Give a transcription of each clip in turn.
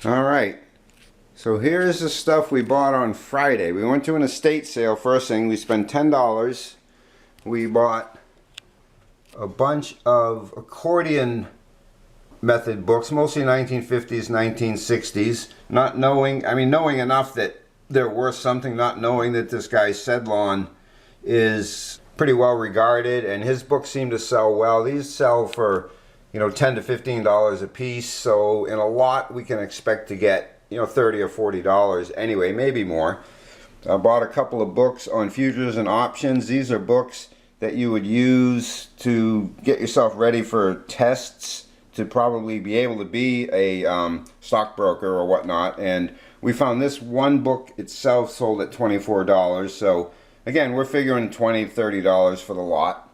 Alright, so here's the stuff we bought on Friday. We went to an estate sale. First thing, we spent $10. We bought a bunch of accordion method books, mostly 1950s, 1960s. Not knowing, knowing enough that they're worth something, not knowing that this guy Sedlon is pretty well regarded and his books seem to sell well. These sell for, $10 to $15 a piece, so in a lot we can expect to get, $30 or $40 anyway, maybe more. I bought a couple of books on futures and options. These are books that you would use to get yourself ready for tests to probably be able to be a stockbroker or whatnot. And we found this one book itself sold at $24. So again, we're figuring $20, $30 for the lot.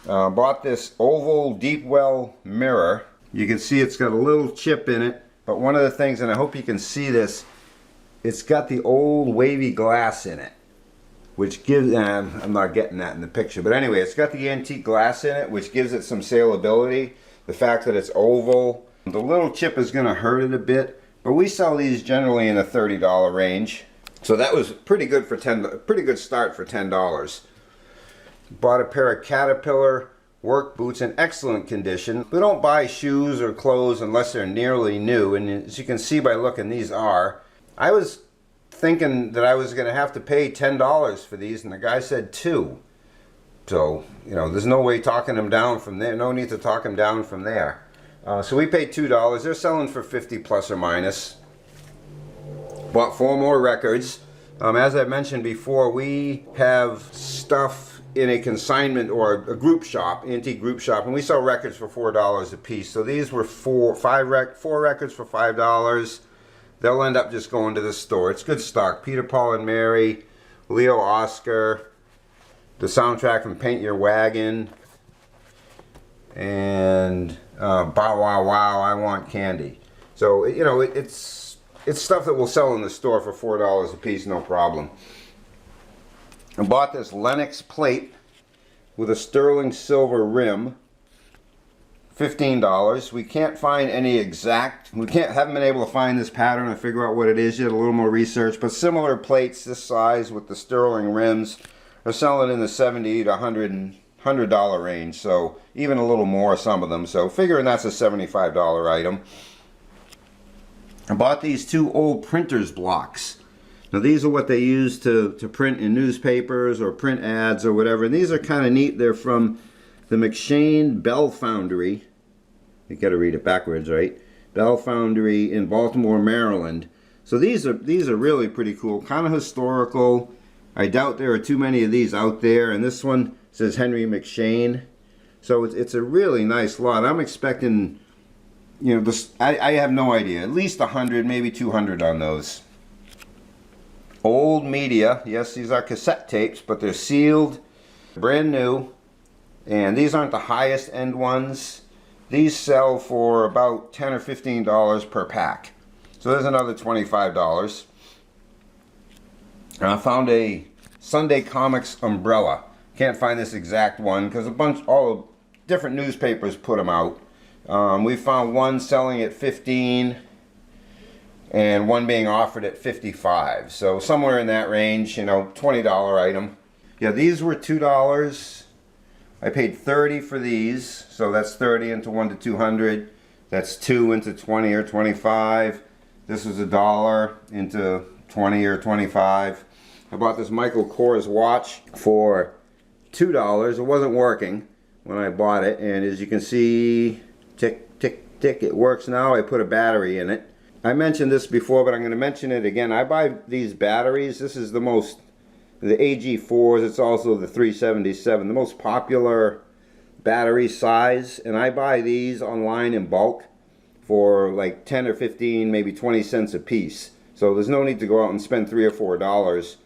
Bought this oval deep well mirror. You can see it's got a little chip in it, but one of the things, and I hope you can see this, it's got the old wavy glass in it, which gives, I'm not getting that in the picture, but anyway, it's got the antique glass in it, which gives it some saleability. The fact that it's oval, the little chip is going to hurt it a bit, but we sell these generally in the $30 range. So that was pretty good for pretty good start for $10. Bought a pair of Caterpillar work boots in excellent condition. We don't buy shoes or clothes unless they're nearly new, and as you can see by looking, these are. I was thinking that I was going to have to pay $10 for these, and the guy said $2. So, there's no way talking them down from there. No need to talk them down from there. So we paid $2. They're selling for $50 plus or minus. Bought 4 more records. As I mentioned before, we have stuff in a consignment or a group shop, antique group shop, and we sell records for $4 a piece. So these were 4 records for $5. They'll end up just going to the store. It's good stock. Peter, Paul and Mary, Leo Oscar, the soundtrack from Paint Your Wagon, and Bow Wow Wow, I Want Candy. So, it's stuff that will sell in the store for $4 a piece, no problem. I bought this Lenox plate with a sterling silver rim, $15. We can't find any exact, haven't been able to find this pattern and figure out what it is yet, a little more research, but similar plates this size with the sterling rims are selling in the $70 to $100 range, so even a little more some of them, so figuring that's a $75 item. I bought these 2 old printer's blocks. Now these are what they use to print in newspapers or print ads or whatever, and these are kind of neat. They're from the McShane Bell Foundry. You got to read it backwards, right? Bell Foundry in Baltimore, Maryland. So these are really pretty cool, kind of historical. I doubt there are too many of these out there, and this one says Henry McShane. So it's a really nice lot. I'm expecting, I have no idea, at least 100, maybe 200 on those. Old media, yes, these are cassette tapes, but they're sealed, brand new, and these aren't the highest end ones. These sell for about $10 or $15 per pack. So there's another $25. And I found a Sunday Comics umbrella. Can't find this exact one because all different newspapers put them out. We found one selling at $15 and one being offered at $55. So somewhere in that range, $20 item. Yeah, these were $2. I paid $30 for these, so that's 30 into 1 to 200. That's 2 into 20 or 25. This was $1 into 20 or 25. I bought this Michael Kors watch for $2. It wasn't working when I bought it, and as you can see, tick, tick, tick, it works now. I put a battery in it. I mentioned this before, but I'm going to mention it again. I buy these batteries. This is the AG4s. It's also the 377, the most popular battery size, and I buy these online in bulk for like 10 or 15, maybe 20 cents a piece. So there's no need to go out and spend $3 or $4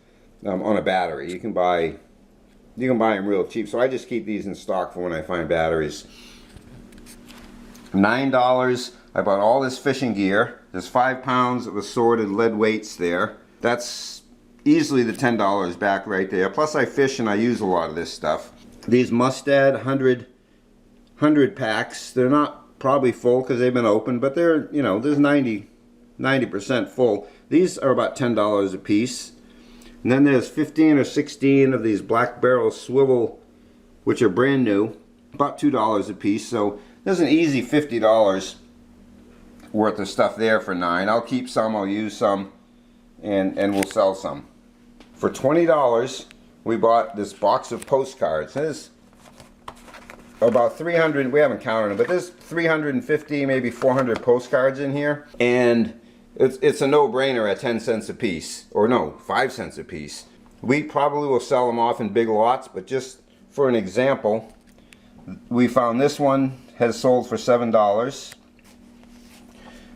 on a battery. You can buy them real cheap. So I just keep these in stock for when I find batteries. $9. I bought all this fishing gear. There's 5 pounds of assorted lead weights there. That's easily the $10 back right there. Plus I fish and I use a lot of this stuff. These Mustad 100 packs, they're not probably full because they've been opened, but they're, there's 90 90% full. These are about $10 a piece. And then there's 15 or 16 of these Black Barrel swivel, which are brand new, about $2 a piece. So there's an easy $50 worth of stuff there for $9. I'll keep some, I'll use some, and we'll sell some. For $20, we bought this box of postcards. There's about 300, we haven't counted them, but there's 350, maybe 400 postcards in here. And it's a no-brainer at 10 cents a piece, or no, 5 cents a piece. We probably will sell them off in big lots, but just for an example, we found this one has sold for $7.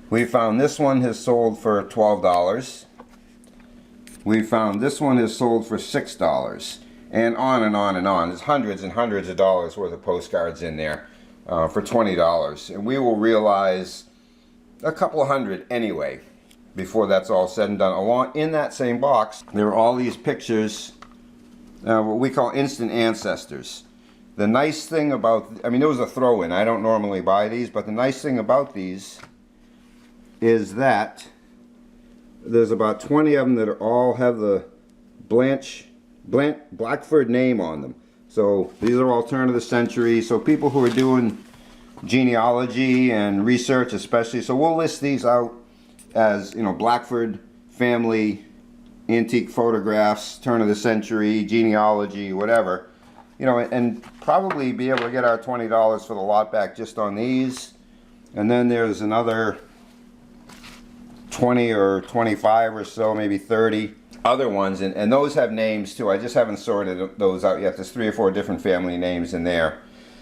We found this one has sold for $12. We found this one has sold for $6. And on and on and on. There's hundreds and hundreds of dollars worth of postcards in there for $20. And we will realize a couple of hundred anyway before that's all said and done. Along in that same box, there are all these pictures, what we call instant ancestors. The nice thing about, I mean, there was a throw-in. I don't normally buy these, but the nice thing about these is that there's about 20 of them that all have the Blackford name on them. So these are all turn of the century. So people who are doing genealogy and research especially, so we'll list these out as, you know, Blackford family antique photographs, turn of the century, genealogy, whatever, you know, and probably be able to get our $20 for the lot back just on these. And then there's another 20 or 25 or so, maybe 30 other ones, and those have names too. I just haven't sorted those out yet. There's 3 or 4 different family names in there.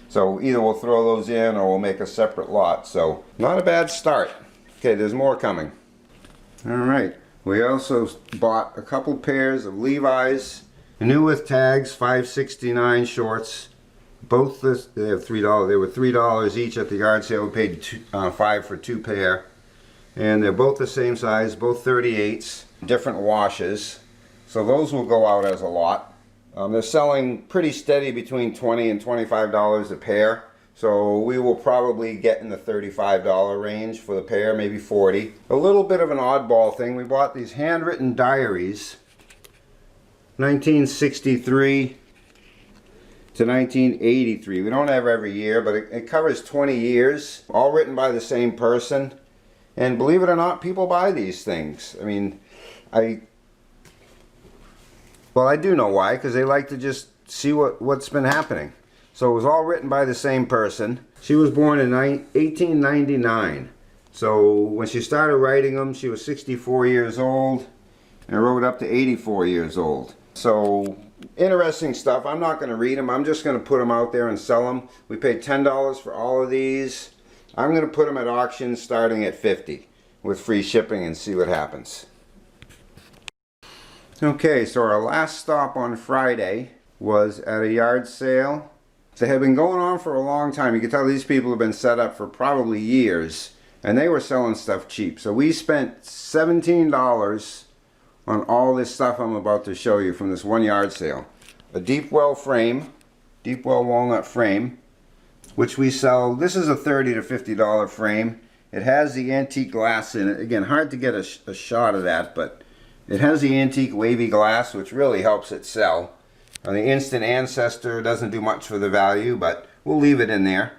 So either we'll throw those in or we'll make a separate lot. So not a bad start. Okay, there's more coming. All right, we also bought a couple pairs of Levi's, new with tags, $5.69 shorts. Both this, they have $3. They were $3 each at the yard sale. We paid $5 for 2 pair. And they're both the same size, both 38s, different washes. So those will go out as a lot. They're selling pretty steady between $20 and $25 a pair. So we will probably get in the $35 range for the pair, maybe $40. A little bit of an oddball thing, we bought these handwritten diaries, 1963 to 1983. We don't have every year, but it covers 20 years, all written by the same person. And believe it or not, people buy these things. I mean, well, I do know why, because they like to just see what's been happening. So it was all written by the same person. She was born in 1899. So when she started writing them, she was 64 years old and wrote up to 84 years old. So interesting stuff. I'm not going to read them. I'm just going to put them out there and sell them. We paid $10 for all of these. I'm going to put them at auction starting at $50 with free shipping and see what happens. Okay, so our last stop on Friday was at a yard sale. They have been going on for a long time. You can tell these people have been set up for probably years, and they were selling stuff cheap. So we spent $17 on all this stuff I'm about to show you from this one yard sale. A deep well frame, deep well walnut frame, which we sell. This is a $30 to $50 frame. It has the antique glass in it. Again, hard to get a shot of that, but it has the antique wavy glass, which really helps it sell. The instant ancestor doesn't do much for the value, but we'll leave it in there.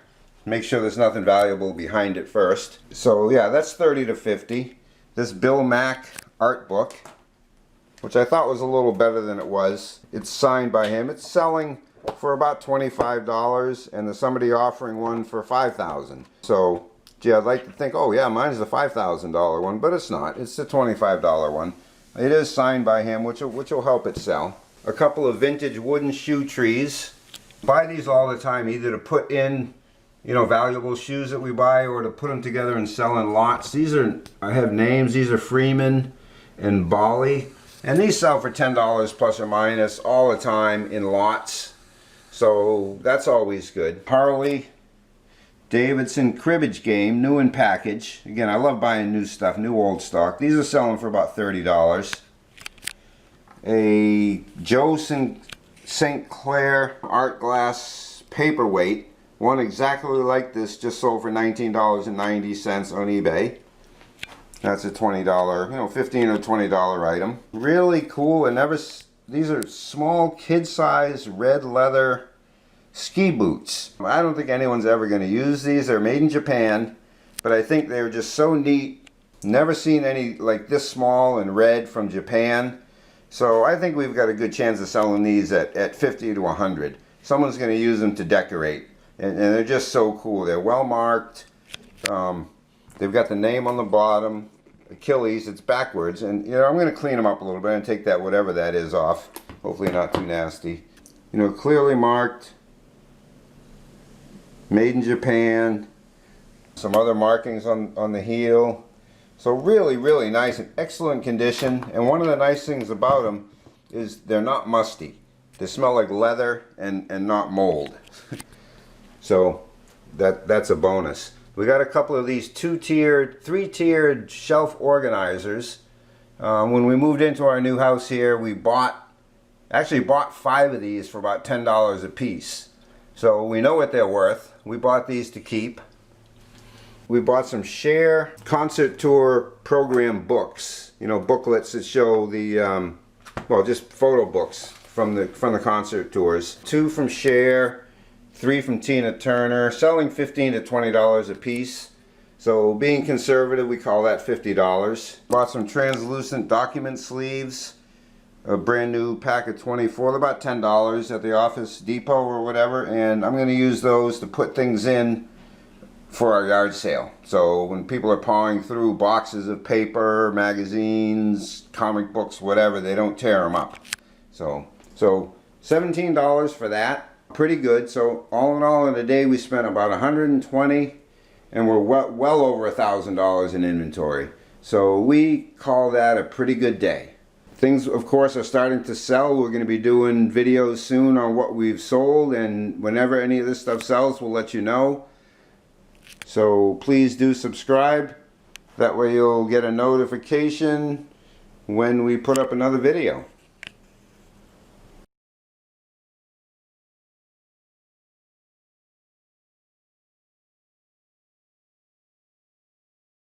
Make sure there's nothing valuable behind it first. So yeah, that's $30 to $50. This Bill Mack art book, which I thought was a little better than it was. It's signed by him. It's selling for about $25, and there's somebody offering one for $5,000. So, gee, I'd like to think, oh yeah, mine's the $5,000 one, but it's not. It's the $25 one. It is signed by him, which will help it sell. A couple of vintage wooden shoe trees. Buy these all the time, either to put in, you know, valuable shoes that we buy, or to put them together and sell in lots. These are, I have names. These are Freeman and Bali, and these sell for $10 plus or minus all the time in lots. So that's always good. Harley Davidson cribbage game, new in package. Again, I love buying new stuff, new old stock. These are selling for about $30. A Joe St. Clair art glass paperweight, one exactly like this, just sold for $19.90 on eBay. That's a $20, you know, $15 or $20 item. Really cool. And these are small kid-size red leather ski boots. I don't think anyone's ever going to use these. They're made in Japan, but I think they're just so neat. Never seen any like this small and red from Japan. So I think we've got a good chance of selling these at 50 to 100. Someone's going to use them to decorate. And they're just so cool. They're well marked. They've got the name on the bottom. Achilles, it's backwards. And you know, I'm going to clean them up a little bit and take that whatever that is off. Hopefully not too nasty. You know, clearly marked. Made in Japan. Some other markings on the heel. So really, really nice and excellent condition. And one of the nice things about them is they're not musty. They smell like leather and not mold. So that's a bonus. We got a couple of these three-tiered shelf organizers. When we moved into our new house here, we actually bought 5 of these for about $10 a piece. So we know what they're worth. We bought these to keep. We bought some Share concert tour program books. You know, booklets that show the, well, just photo books from the concert tours. 2 from Share, 3 from Tina Turner, selling $15 to $20 a piece. So being conservative, we call that $50. Bought some translucent document sleeves. A brand new pack of 24, they're about $10 at the Office Depot or whatever, and I'm going to use those to put things in for our yard sale. So when people are pawing through boxes of paper, magazines, comic books, whatever, they don't tear them up. So $17 for that, pretty good. So all in all, in a day we spent about $120, and we're well over $1,000 in inventory. So we call that a pretty good day. Things, of course, are starting to sell. We're going to be doing videos soon on what we've sold, and whenever any of this stuff sells, we'll let you know. So please do subscribe. That way you'll get a notification when we put up another video.